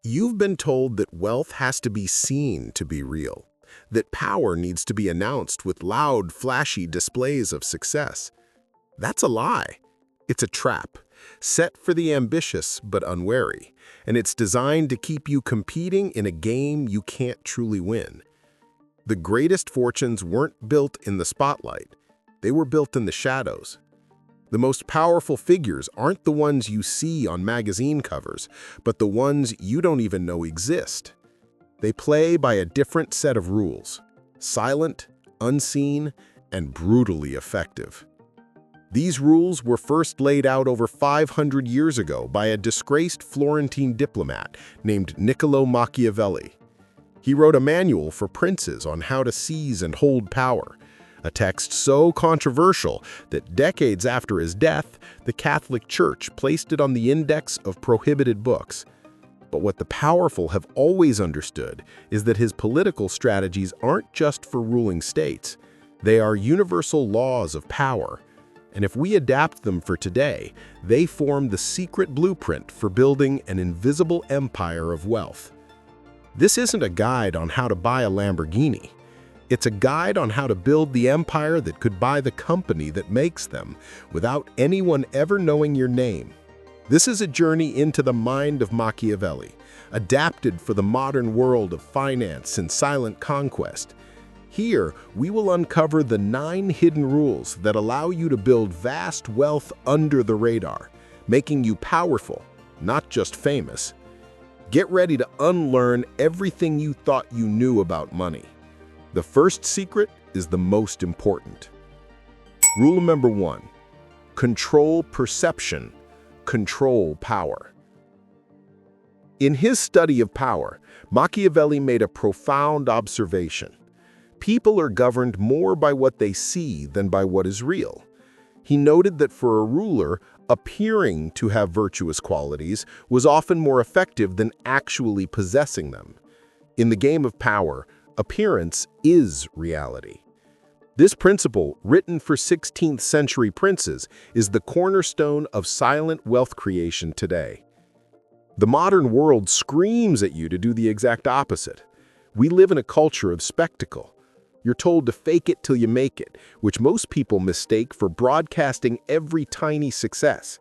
You've been told that wealth has to be seen to be real, that power needs to be announced with loud, flashy displays of success. That's a lie. It's a trap, set for the ambitious but unwary, and it's designed to keep you competing in a game you can't truly win. The greatest fortunes weren't built in the spotlight. They were built in the shadows. The most powerful figures aren't the ones you see on magazine covers, but the ones you don't even know exist. They play by a different set of rules, silent, unseen, and brutally effective. These rules were first laid out over 500 years ago by a disgraced Florentine diplomat named Niccolo Machiavelli. He wrote a manual for princes on how to seize and hold power, a text so controversial that decades after his death, the Catholic Church placed it on the index of prohibited books. But what the powerful have always understood is that his political strategies aren't just for ruling states. They are universal laws of power. And if we adapt them for today, they form the secret blueprint for building an invisible empire of wealth. This isn't a guide on how to buy a Lamborghini. It's a guide on how to build the empire that could buy the company that makes them without anyone ever knowing your name. This is a journey into the mind of Machiavelli, adapted for the modern world of finance and silent conquest. Here, we will uncover the 9 hidden rules that allow you to build vast wealth under the radar, making you powerful, not just famous. Get ready to unlearn everything you thought you knew about money. The first secret is the most important. Rule number 1, control perception, control power. In his study of power, Machiavelli made a profound observation. People are governed more by what they see than by what is real. He noted that for a ruler, appearing to have virtuous qualities was often more effective than actually possessing them. In the game of power, appearance is reality. This principle, written for 16th century princes, is the cornerstone of silent wealth creation today. The modern world screams at you to do the exact opposite. We live in a culture of spectacle. You're told to fake it till you make it, which most people mistake for broadcasting every tiny success.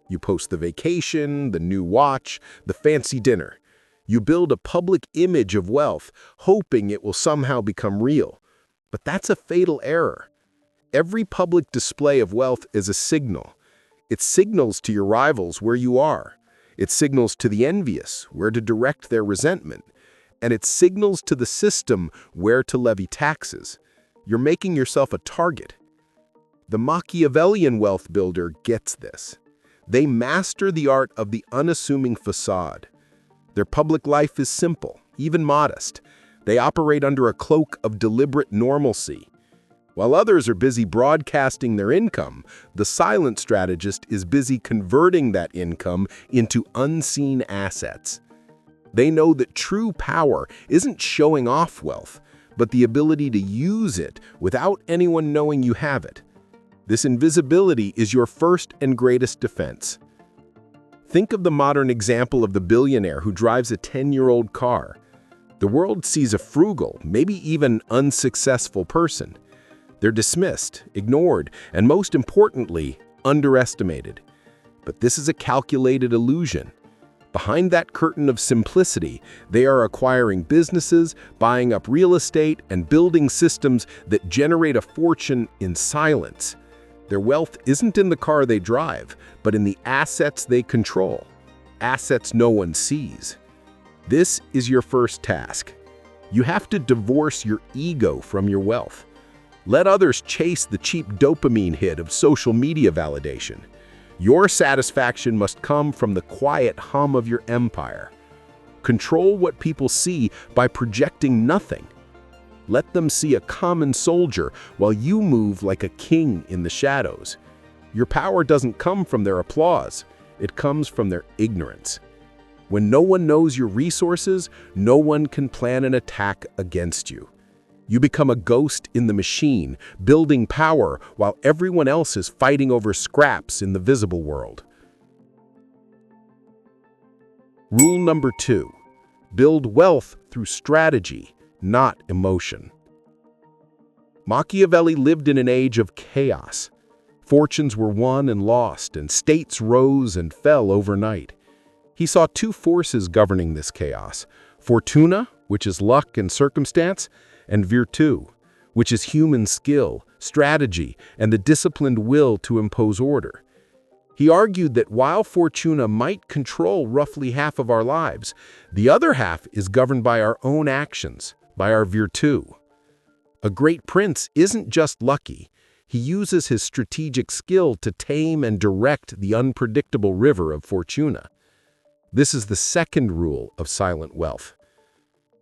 You post the vacation, the new watch, the fancy dinner. You build a public image of wealth, hoping it will somehow become real. But that's a fatal error. Every public display of wealth is a signal. It signals to your rivals where you are. It signals to the envious where to direct their resentment. And it signals to the system where to levy taxes. You're making yourself a target. The Machiavellian wealth builder gets this. They master the art of the unassuming facade. Their public life is simple, even modest. They operate under a cloak of deliberate normalcy. While others are busy broadcasting their income, the silent strategist is busy converting that income into unseen assets. They know that true power isn't showing off wealth, but the ability to use it without anyone knowing you have it. This invisibility is your first and greatest defense. Think of the modern example of the billionaire who drives a 10-year-old car. The world sees a frugal, maybe even unsuccessful person. They're dismissed, ignored, and most importantly, underestimated. But this is a calculated illusion. Behind that curtain of simplicity, they are acquiring businesses, buying up real estate, and building systems that generate a fortune in silence. Their wealth isn't in the car they drive, but in the assets they control, assets no one sees. This is your first task. You have to divorce your ego from your wealth. Let others chase the cheap dopamine hit of social media validation. Your satisfaction must come from the quiet hum of your empire. Control what people see by projecting nothing. Let them see a common soldier while you move like a king in the shadows. Your power doesn't come from their applause. It comes from their ignorance. When no one knows your resources, no one can plan an attack against you. You become a ghost in the machine, building power while everyone else is fighting over scraps in the visible world. Rule number 2, Build wealth through strategy, not emotion. Machiavelli lived in an age of chaos. Fortunes were won and lost, and states rose and fell overnight. He saw two forces governing this chaos: fortuna, which is luck and circumstance, and virtu, which is human skill, strategy, and the disciplined will to impose order. He argued that while fortuna might control roughly half of our lives, the other half is governed by our own actions, by our virtu. A great prince isn't just lucky. He uses his strategic skill to tame and direct the unpredictable river of fortuna. This is the second rule of silent wealth.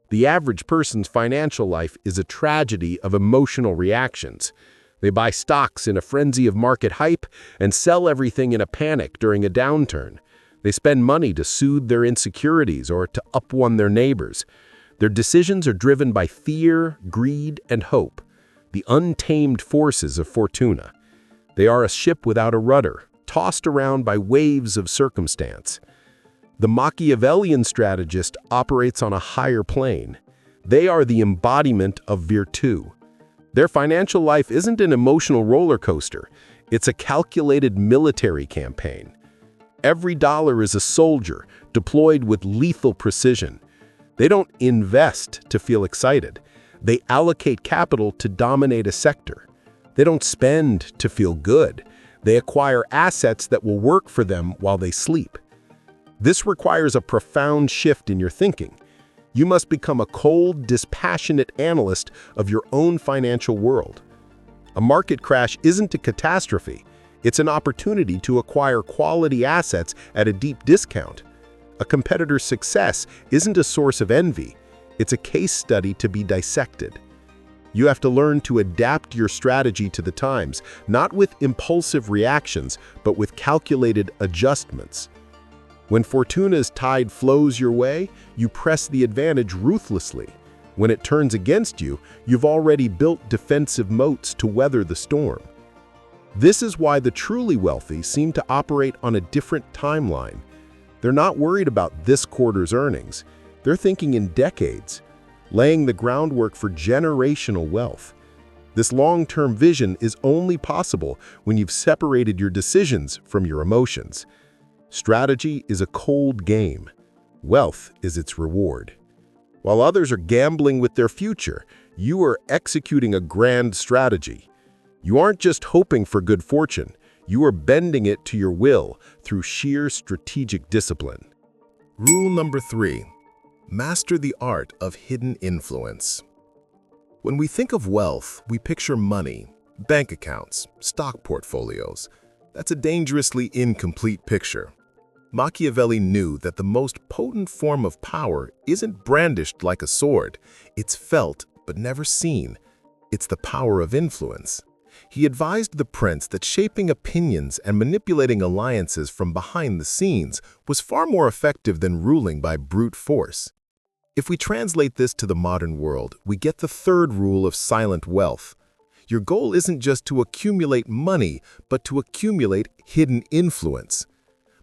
The average person's financial life is a tragedy of emotional reactions. They buy stocks in a frenzy of market hype and sell everything in a panic during a downturn. They spend money to soothe their insecurities or to up-one their neighbors. Their decisions are driven by fear, greed, and hope, the untamed forces of fortuna. They are a ship without a rudder, tossed around by waves of circumstance. The Machiavellian strategist operates on a higher plane. They are the embodiment of virtu. Their financial life isn't an emotional roller coaster. It's a calculated military campaign. Every dollar is a soldier, deployed with lethal precision. They don't invest to feel excited. They allocate capital to dominate a sector. They don't spend to feel good. They acquire assets that will work for them while they sleep. This requires a profound shift in your thinking. You must become a cold, dispassionate analyst of your own financial world. A market crash isn't a catastrophe. It's an opportunity to acquire quality assets at a deep discount. A competitor's success isn't a source of envy. It's a case study to be dissected. You have to learn to adapt your strategy to the times, not with impulsive reactions, but with calculated adjustments. When fortuna's tide flows your way, you press the advantage ruthlessly. When it turns against you, you've already built defensive moats to weather the storm. This is why the truly wealthy seem to operate on a different timeline. They're not worried about this quarter's earnings. They're thinking in decades, laying the groundwork for generational wealth. This long-term vision is only possible when you've separated your decisions from your emotions. Strategy is a cold game. Wealth is its reward. While others are gambling with their future, you are executing a grand strategy. You aren't just hoping for good fortune. You are bending it to your will through sheer strategic discipline. Rule number 3. Master the art of hidden influence. When we think of wealth, we picture money, bank accounts, stock portfolios. That's a dangerously incomplete picture. Machiavelli knew that the most potent form of power isn't brandished like a sword. It's felt but never seen. It's the power of influence. He advised the prince that shaping opinions and manipulating alliances from behind the scenes was far more effective than ruling by brute force. If we translate this to the modern world, we get the third rule of silent wealth. Your goal isn't just to accumulate money, but to accumulate hidden influence.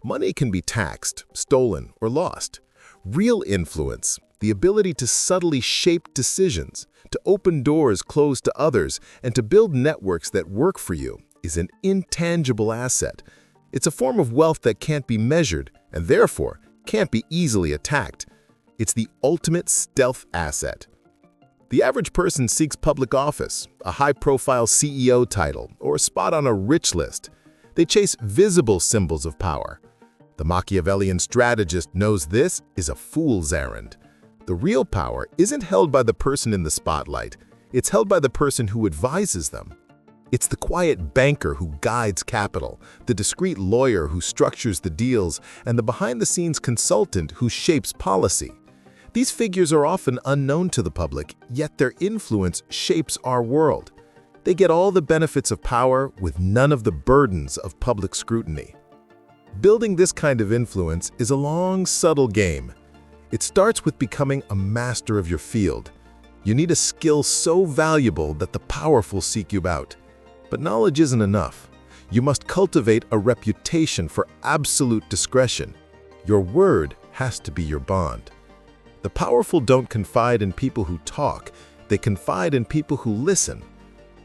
Money can be taxed, stolen, or lost. Real influence, the ability to subtly shape decisions, to open doors closed to others, and to build networks that work for you, is an intangible asset. It's a form of wealth that can't be measured, and therefore can't be easily attacked. It's the ultimate stealth asset. The average person seeks public office, a high-profile CEO title, or a spot on a rich list. They chase visible symbols of power. The Machiavellian strategist knows this is a fool's errand. The real power isn't held by the person in the spotlight. It's held by the person who advises them. It's the quiet banker who guides capital, the discreet lawyer who structures the deals, and the behind-the-scenes consultant who shapes policy. These figures are often unknown to the public, yet their influence shapes our world. They get all the benefits of power with none of the burdens of public scrutiny. Building this kind of influence is a long, subtle game. It starts with becoming a master of your field. You need a skill so valuable that the powerful seek you out. But knowledge isn't enough. You must cultivate a reputation for absolute discretion. Your word has to be your bond. The powerful don't confide in people who talk, they confide in people who listen.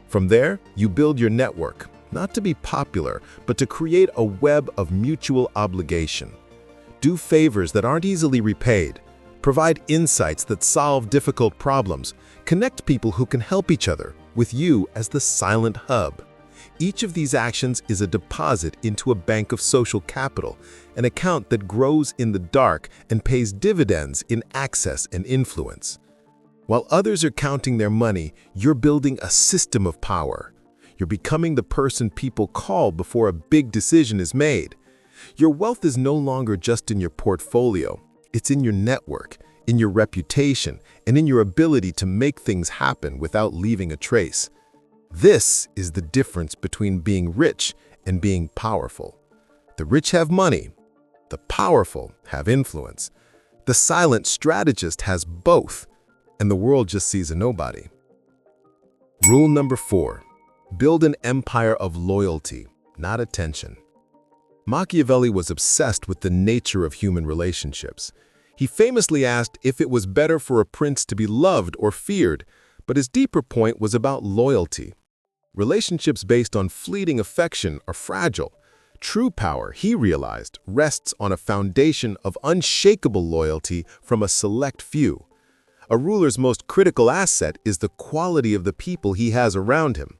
From there, you build your network, not to be popular, but to create a web of mutual obligation. Do favors that aren't easily repaid. Provide insights that solve difficult problems. Connect people who can help each other, with you as the silent hub. Each of these actions is a deposit into a bank of social capital, an account that grows in the dark and pays dividends in access and influence. While others are counting their money, you're building a system of power. You're becoming the person people call before a big decision is made. Your wealth is no longer just in your portfolio. It's in your network, in your reputation, and in your ability to make things happen without leaving a trace. This is the difference between being rich and being powerful. The rich have money. The powerful have influence. The silent strategist has both, and the world just sees a nobody. Rule number 4. Build an empire of loyalty, not attention. Machiavelli was obsessed with the nature of human relationships. He famously asked if it was better for a prince to be loved or feared, but his deeper point was about loyalty. Relationships based on fleeting affection are fragile. True power, he realized, rests on a foundation of unshakable loyalty from a select few. A ruler's most critical asset is the quality of the people he has around him.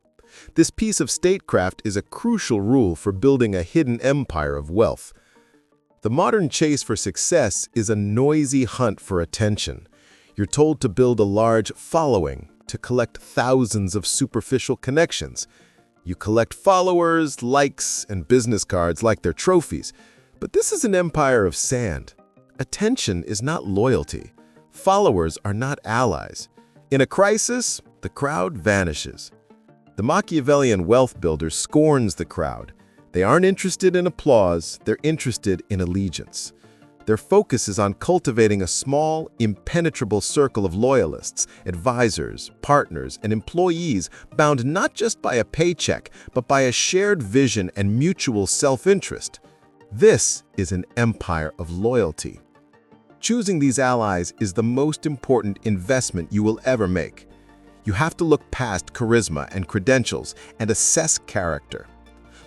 This piece of statecraft is a crucial rule for building a hidden empire of wealth. The modern chase for success is a noisy hunt for attention. You're told to build a large following, to collect thousands of superficial connections. You collect followers, likes, and business cards like they're trophies. But this is an empire of sand. Attention is not loyalty. Followers are not allies. In a crisis, the crowd vanishes. The Machiavellian wealth builder scorns the crowd. They aren't interested in applause, they're interested in allegiance. Their focus is on cultivating a small, impenetrable circle of loyalists, advisors, partners, and employees bound not just by a paycheck, but by a shared vision and mutual self-interest. This is an empire of loyalty. Choosing these allies is the most important investment you will ever make. You have to look past charisma and credentials and assess character.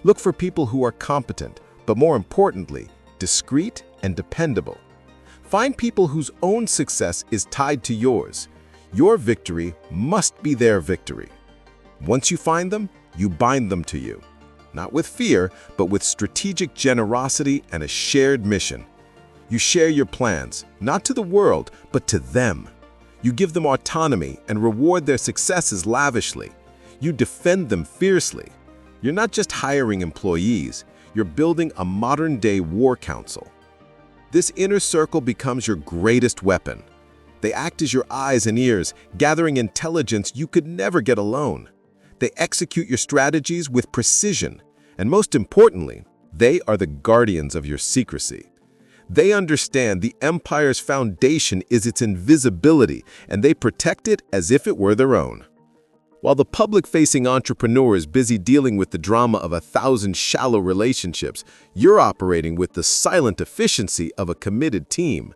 Look for people who are competent, but more importantly, discreet and dependable. Find people whose own success is tied to yours. Your victory must be their victory. Once you find them, you bind them to you. Not with fear, but with strategic generosity and a shared mission. You share your plans, not to the world, but to them. You give them autonomy and reward their successes lavishly. You defend them fiercely. You're not just hiring employees, you're building a modern-day war council. This inner circle becomes your greatest weapon. They act as your eyes and ears, gathering intelligence you could never get alone. They execute your strategies with precision, and most importantly, they are the guardians of your secrecy. They understand the empire's foundation is its invisibility, and they protect it as if it were their own. While the public-facing entrepreneur is busy dealing with the drama of 1,000 shallow relationships, you're operating with the silent efficiency of a committed team.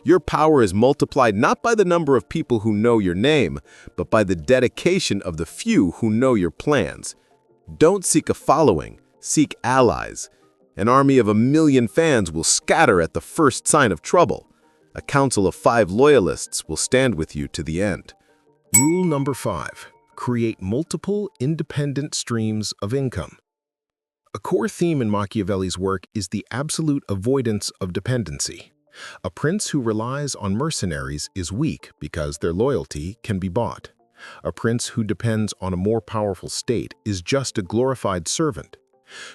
Your power is multiplied not by the number of people who know your name, but by the dedication of the few who know your plans. Don't seek a following, seek allies. An army of 1 million fans will scatter at the first sign of trouble. A council of 5 loyalists will stand with you to the end. Rule number 5. Create multiple independent streams of income. A core theme in Machiavelli's work is the absolute avoidance of dependency. A prince who relies on mercenaries is weak because their loyalty can be bought. A prince who depends on a more powerful state is just a glorified servant.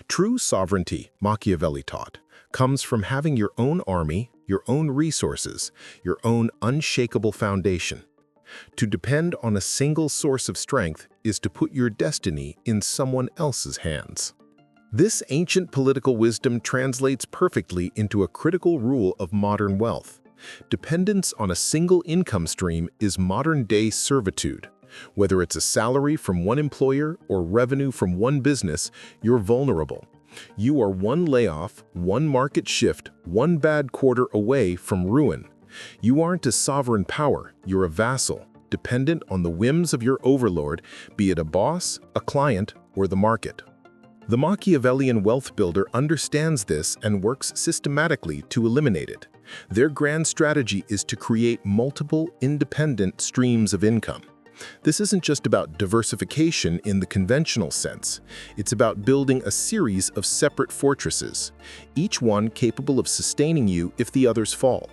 True sovereignty, Machiavelli taught, comes from having your own army, your own resources, your own unshakable foundation. To depend on a single source of strength is to put your destiny in someone else's hands. This ancient political wisdom translates perfectly into a critical rule of modern wealth. Dependence on a single income stream is modern-day servitude. Whether it's a salary from one employer or revenue from one business, you're vulnerable. You are one layoff, one market shift, one bad quarter away from ruin. You aren't a sovereign power, you're a vassal, dependent on the whims of your overlord, be it a boss, a client, or the market. The Machiavellian wealth builder understands this and works systematically to eliminate it. Their grand strategy is to create multiple, independent streams of income. This isn't just about diversification in the conventional sense. It's about building a series of separate fortresses, each one capable of sustaining you if the others fall.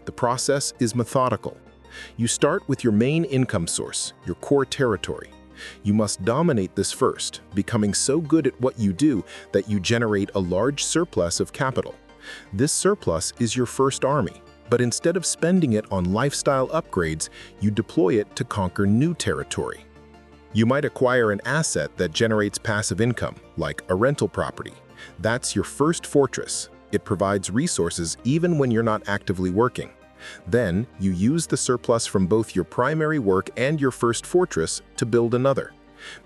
The process is methodical. You start with your main income source, your core territory. You must dominate this first, becoming so good at what you do that you generate a large surplus of capital. This surplus is your first army, but instead of spending it on lifestyle upgrades, you deploy it to conquer new territory. You might acquire an asset that generates passive income, like a rental property. That's your first fortress. It provides resources even when you're not actively working. Then, you use the surplus from both your primary work and your first fortress to build another.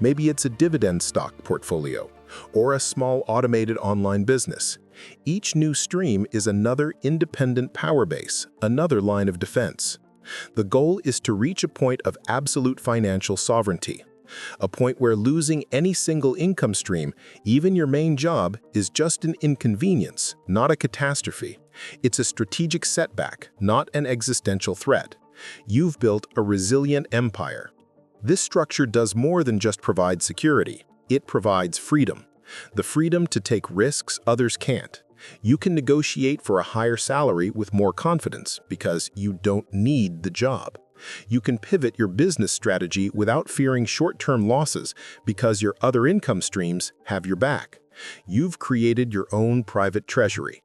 Maybe it's a dividend stock portfolio, or a small automated online business. Each new stream is another independent power base, another line of defense. The goal is to reach a point of absolute financial sovereignty, a point where losing any single income stream, even your main job, is just an inconvenience, not a catastrophe. It's a strategic setback, not an existential threat. You've built a resilient empire. This structure does more than just provide security. It provides freedom. The freedom to take risks others can't. You can negotiate for a higher salary with more confidence because you don't need the job. You can pivot your business strategy without fearing short-term losses because your other income streams have your back. You've created your own private treasury.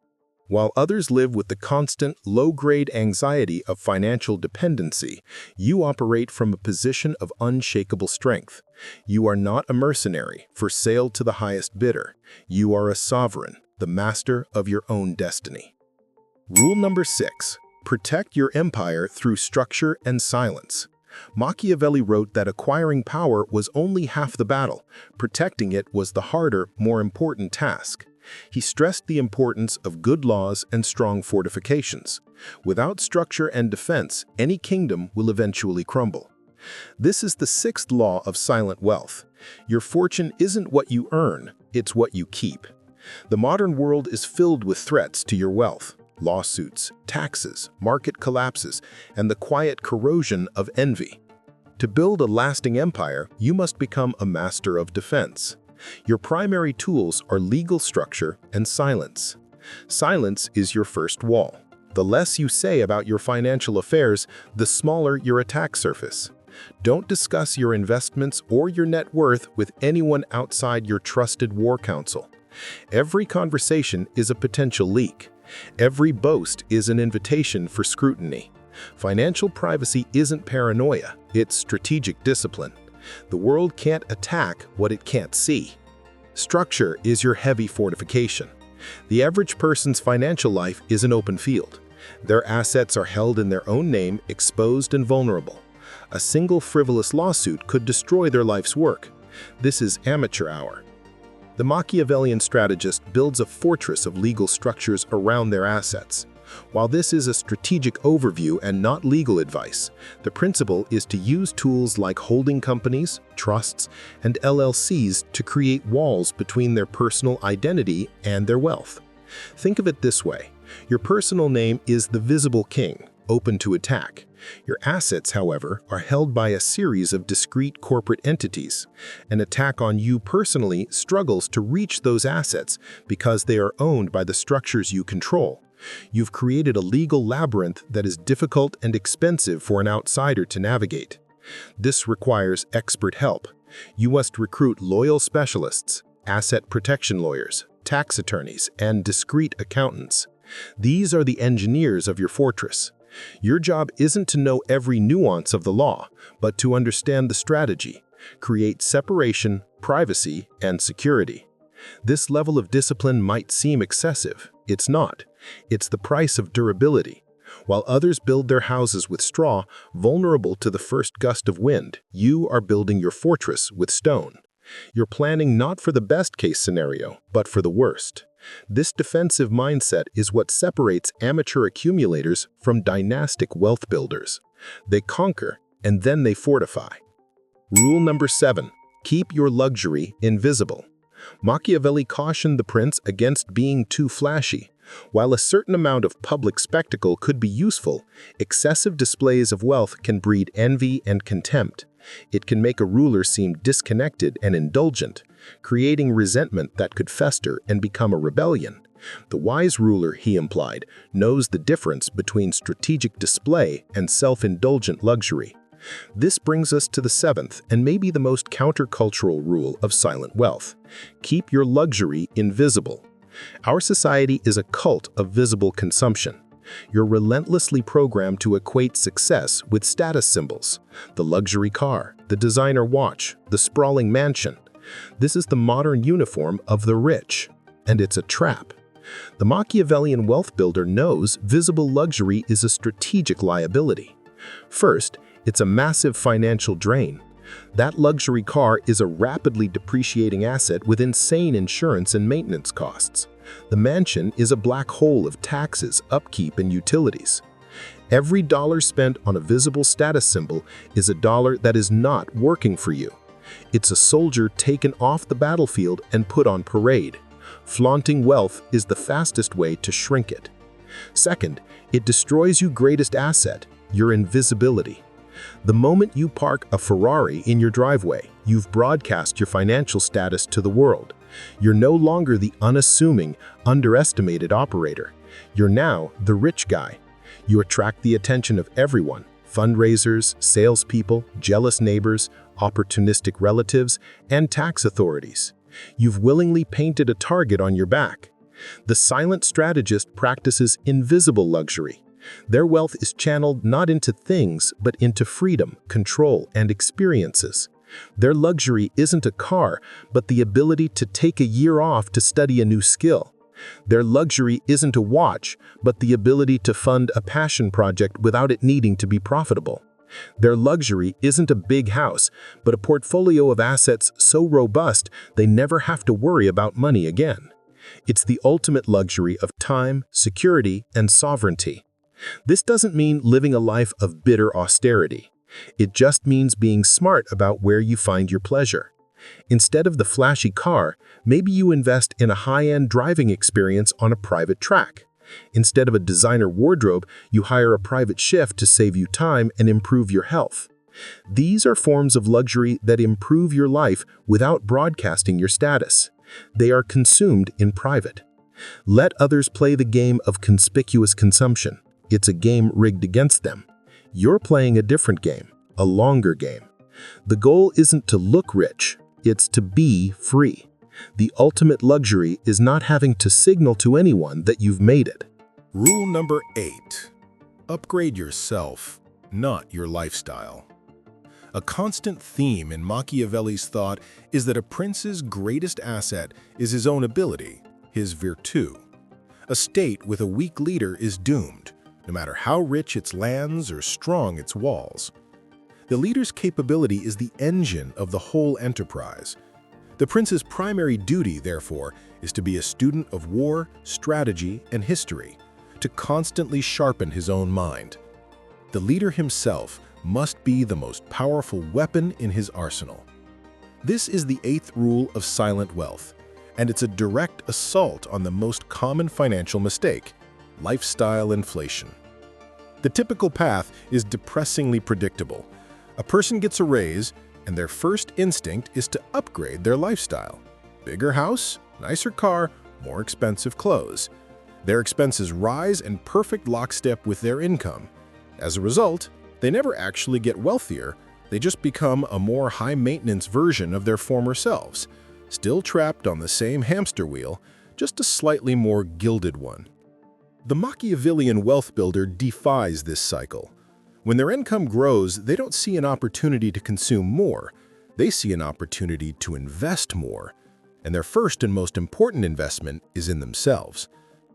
While others live with the constant, low-grade anxiety of financial dependency, you operate from a position of unshakable strength. You are not a mercenary for sale to the highest bidder. You are a sovereign, the master of your own destiny. Rule number 6. Protect your empire through structure and silence. Machiavelli wrote that acquiring power was only half the battle. Protecting it was the harder, more important task. He stressed the importance of good laws and strong fortifications. Without structure and defense, any kingdom will eventually crumble. This is the 6th law of silent wealth. Your fortune isn't what you earn, it's what you keep. The modern world is filled with threats to your wealth: lawsuits, taxes, market collapses, and the quiet corrosion of envy. To build a lasting empire, you must become a master of defense. Your primary tools are legal structure and silence. Silence is your first wall. The less you say about your financial affairs, the smaller your attack surface. Don't discuss your investments or your net worth with anyone outside your trusted war council. Every conversation is a potential leak. Every boast is an invitation for scrutiny. Financial privacy isn't paranoia, it's strategic discipline. The world can't attack what it can't see. Structure is your heavy fortification. The average person's financial life is an open field. Their assets are held in their own name, exposed and vulnerable. A single frivolous lawsuit could destroy their life's work. This is amateur hour. The Machiavellian strategist builds a fortress of legal structures around their assets. While this is a strategic overview and not legal advice, the principle is to use tools like holding companies, trusts, and LLCs to create walls between their personal identity and their wealth. Think of it this way: your personal name is the visible king, open to attack. Your assets, however, are held by a series of discrete corporate entities. An attack on you personally struggles to reach those assets because they are owned by the structures you control. You've created a legal labyrinth that is difficult and expensive for an outsider to navigate. This requires expert help. You must recruit loyal specialists, asset protection lawyers, tax attorneys, and discreet accountants. These are the engineers of your fortress. Your job isn't to know every nuance of the law, but to understand the strategy, create separation, privacy, and security. This level of discipline might seem excessive. It's not. It's the price of durability. While others build their houses with straw, vulnerable to the first gust of wind, you are building your fortress with stone. You're planning not for the best-case scenario, but for the worst. This defensive mindset is what separates amateur accumulators from dynastic wealth builders. They conquer, and then they fortify. Rule number 7. Keep your luxury invisible. Machiavelli cautioned the prince against being too flashy. While a certain amount of public spectacle could be useful, excessive displays of wealth can breed envy and contempt. It can make a ruler seem disconnected and indulgent, creating resentment that could fester and become a rebellion. The wise ruler, he implied, knows the difference between strategic display and self-indulgent luxury. This brings us to the 7th and maybe the most countercultural rule of silent wealth. Keep your luxury invisible. Our society is a cult of visible consumption. You're relentlessly programmed to equate success with status symbols: the luxury car, the designer watch, the sprawling mansion. This is the modern uniform of the rich, and it's a trap. The Machiavellian wealth builder knows visible luxury is a strategic liability. First, it's a massive financial drain. That luxury car is a rapidly depreciating asset with insane insurance and maintenance costs. The mansion is a black hole of taxes, upkeep, and utilities. Every dollar spent on a visible status symbol is a dollar that is not working for you. It's a soldier taken off the battlefield and put on parade. Flaunting wealth is the fastest way to shrink it. Second, it destroys your greatest asset, your invisibility. The moment you park a Ferrari in your driveway, you've broadcast your financial status to the world. You're no longer the unassuming, underestimated operator. You're now the rich guy. You attract the attention of everyone: fundraisers, salespeople, jealous neighbors, opportunistic relatives, and tax authorities. You've willingly painted a target on your back. The silent strategist practices invisible luxury. Their wealth is channeled not into things, but into freedom, control, and experiences. Their luxury isn't a car, but the ability to take a year off to study a new skill. Their luxury isn't a watch, but the ability to fund a passion project without it needing to be profitable. Their luxury isn't a big house, but a portfolio of assets so robust they never have to worry about money again. It's the ultimate luxury of time, security, and sovereignty. This doesn't mean living a life of bitter austerity. It just means being smart about where you find your pleasure. Instead of the flashy car, maybe you invest in a high-end driving experience on a private track. Instead of a designer wardrobe, you hire a private chef to save you time and improve your health. These are forms of luxury that improve your life without broadcasting your status. They are consumed in private. Let others play the game of conspicuous consumption. It's a game rigged against them. You're playing a different game, a longer game. The goal isn't to look rich, it's to be free. The ultimate luxury is not having to signal to anyone that you've made it. Rule number 8. Upgrade yourself, not your lifestyle. A constant theme in Machiavelli's thought is that a prince's greatest asset is his own ability, his virtù. A state with a weak leader is doomed, no matter how rich its lands or strong its walls. The leader's capability is the engine of the whole enterprise. The prince's primary duty, therefore, is to be a student of war, strategy, and history, to constantly sharpen his own mind. The leader himself must be the most powerful weapon in his arsenal. This is the 8th rule of silent wealth, and it's a direct assault on the most common financial mistake: lifestyle inflation. The typical path is depressingly predictable. A person gets a raise, and their first instinct is to upgrade their lifestyle. Bigger house, nicer car, more expensive clothes. Their expenses rise in perfect lockstep with their income. As a result, they never actually get wealthier, they just become a more high-maintenance version of their former selves, still trapped on the same hamster wheel, just a slightly more gilded one. The Machiavellian wealth builder defies this cycle. When their income grows, they don't see an opportunity to consume more. They see an opportunity to invest more. And their first and most important investment is in themselves.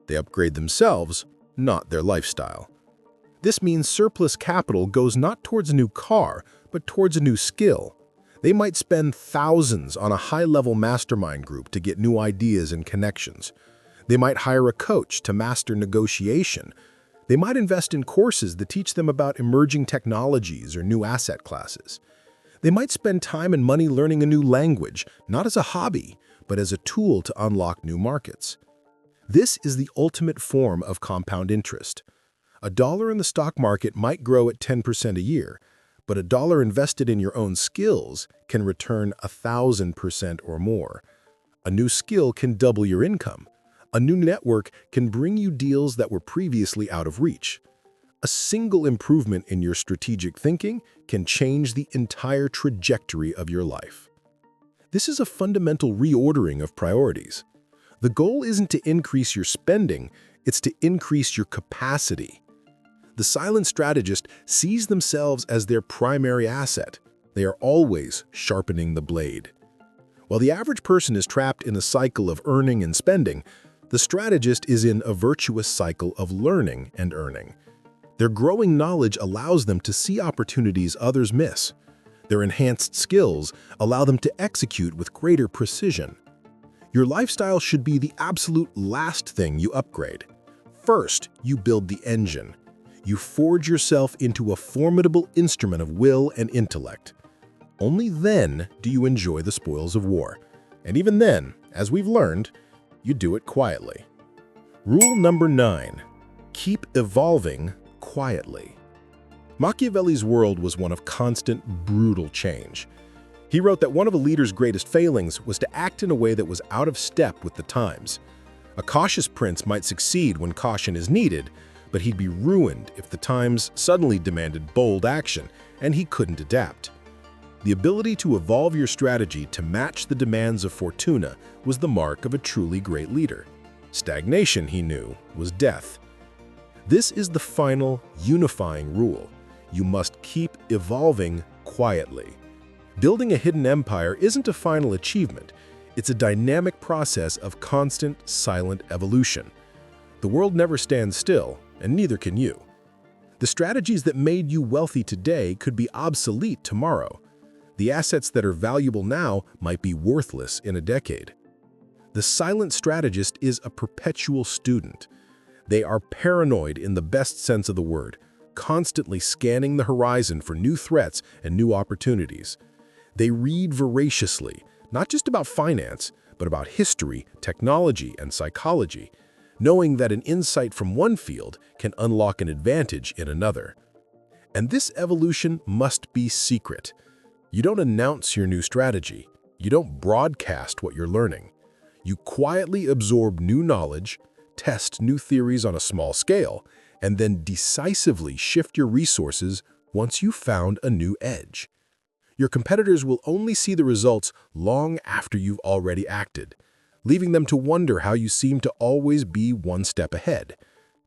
They upgrade themselves, not their lifestyle. This means surplus capital goes not towards a new car, but towards a new skill. They might spend thousands on a high-level mastermind group to get new ideas and connections. They might hire a coach to master negotiation. They might invest in courses that teach them about emerging technologies or new asset classes. They might spend time and money learning a new language, not as a hobby, but as a tool to unlock new markets. This is the ultimate form of compound interest. A dollar in the stock market might grow at 10% a year, but a dollar invested in your own skills can return 1,000% or more. A new skill can double your income. A new network can bring you deals that were previously out of reach. A single improvement in your strategic thinking can change the entire trajectory of your life. This is a fundamental reordering of priorities. The goal isn't to increase your spending, it's to increase your capacity. The silent strategist sees themselves as their primary asset. They are always sharpening the blade. While the average person is trapped in a cycle of earning and spending, the strategist is in a virtuous cycle of learning and earning. Their growing knowledge allows them to see opportunities others miss. Their enhanced skills allow them to execute with greater precision. Your lifestyle should be the absolute last thing you upgrade. First, you build the engine. You forge yourself into a formidable instrument of will and intellect. Only then do you enjoy the spoils of war. And even then, as we've learned, you do it quietly. Rule number 9. Keep evolving quietly. Machiavelli's world was one of constant, brutal change. He wrote that one of a leader's greatest failings was to act in a way that was out of step with the times. A cautious prince might succeed when caution is needed, but he'd be ruined if the times suddenly demanded bold action and he couldn't adapt. The ability to evolve your strategy to match the demands of Fortuna was the mark of a truly great leader. Stagnation, he knew, was death. This is the final, unifying rule. You must keep evolving quietly. Building a hidden empire isn't a final achievement. It's a dynamic process of constant, silent evolution. The world never stands still, and neither can you. The strategies that made you wealthy today could be obsolete tomorrow. The assets that are valuable now might be worthless in a decade. The silent strategist is a perpetual student. They are paranoid in the best sense of the word, constantly scanning the horizon for new threats and new opportunities. They read voraciously, not just about finance, but about history, technology, and psychology, knowing that an insight from one field can unlock an advantage in another. And this evolution must be secret. You don't announce your new strategy. You don't broadcast what you're learning. You quietly absorb new knowledge, test new theories on a small scale, and then decisively shift your resources once you've found a new edge. Your competitors will only see the results long after you've already acted, leaving them to wonder how you seem to always be one step ahead.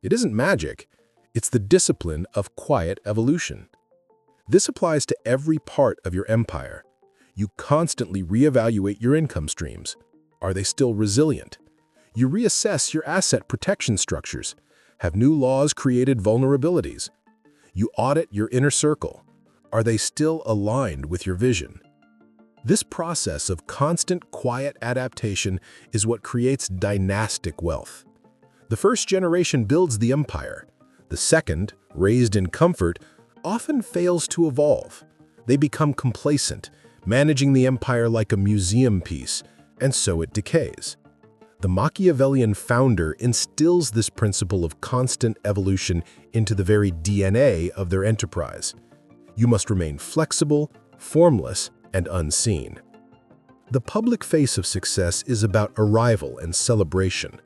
It isn't magic, it's the discipline of quiet evolution. This applies to every part of your empire. You constantly reevaluate your income streams. Are they still resilient? You reassess your asset protection structures. Have new laws created vulnerabilities? You audit your inner circle. Are they still aligned with your vision? This process of constant, quiet adaptation is what creates dynastic wealth. The first generation builds the empire. The second, raised in comfort, often fails to evolve. They become complacent, managing the empire like a museum piece, and so it decays. The Machiavellian founder instills this principle of constant evolution into the very DNA of their enterprise. You must remain flexible, formless, and unseen. The public face of success is about arrival and celebration.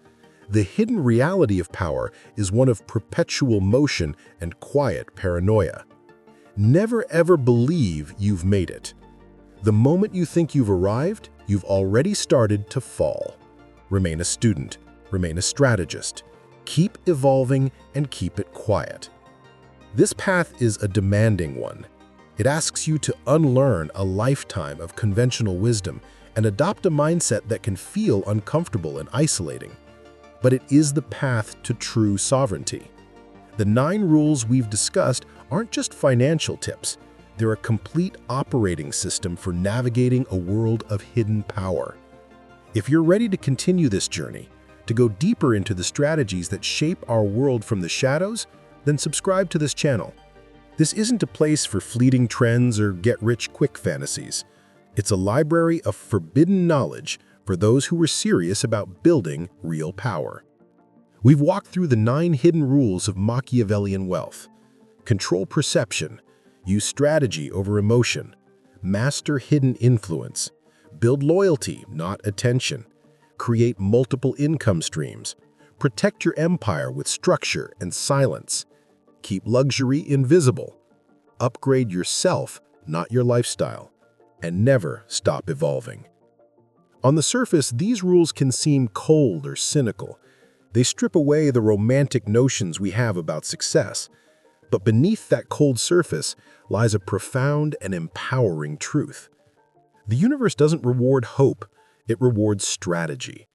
The hidden reality of power is one of perpetual motion and quiet paranoia. Never ever believe you've made it. The moment you think you've arrived, you've already started to fall. Remain a student, remain a strategist. Keep evolving and keep it quiet. This path is a demanding one. It asks you to unlearn a lifetime of conventional wisdom and adopt a mindset that can feel uncomfortable and isolating. But it is the path to true sovereignty. The 9 rules we've discussed aren't just financial tips. They're a complete operating system for navigating a world of hidden power. If you're ready to continue this journey, To go deeper into the strategies that shape our world from the shadows, then subscribe to this channel. This isn't a place for fleeting trends or get-rich-quick fantasies. It's a library of forbidden knowledge for those who were serious about building real power. We've walked through the 9 hidden rules of Machiavellian wealth. Control perception, use strategy over emotion, master hidden influence, build loyalty, not attention, create multiple income streams, protect your empire with structure and silence, keep luxury invisible, upgrade yourself, not your lifestyle, and never stop evolving. On the surface, these rules can seem cold or cynical. They strip away the romantic notions we have about success. But beneath that cold surface lies a profound and empowering truth. The universe doesn't reward hope, it rewards strategy.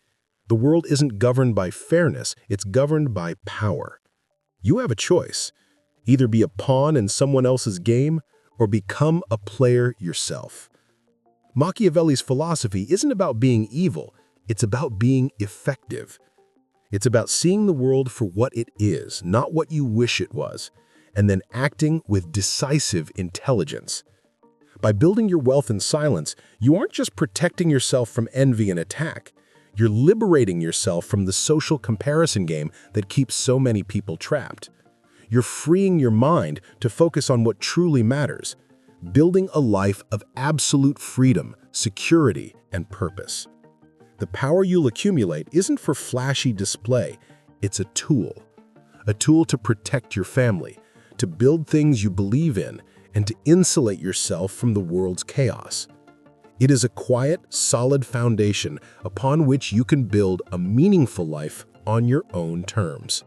The world isn't governed by fairness, it's governed by power. You have a choice. Either be a pawn in someone else's game or become a player yourself. Machiavelli's philosophy isn't about being evil, it's about being effective. It's about seeing the world for what it is, not what you wish it was, and then acting with decisive intelligence. By building your wealth in silence, you aren't just protecting yourself from envy and attack. You're liberating yourself from the social comparison game that keeps so many people trapped. You're freeing your mind to focus on what truly matters, building a life of absolute freedom, security, and purpose. The power you'll accumulate isn't for flashy display, it's a tool to protect your family, to build things you believe in, and to insulate yourself from the world's chaos. It is a quiet, solid foundation upon which you can build a meaningful life on your own terms.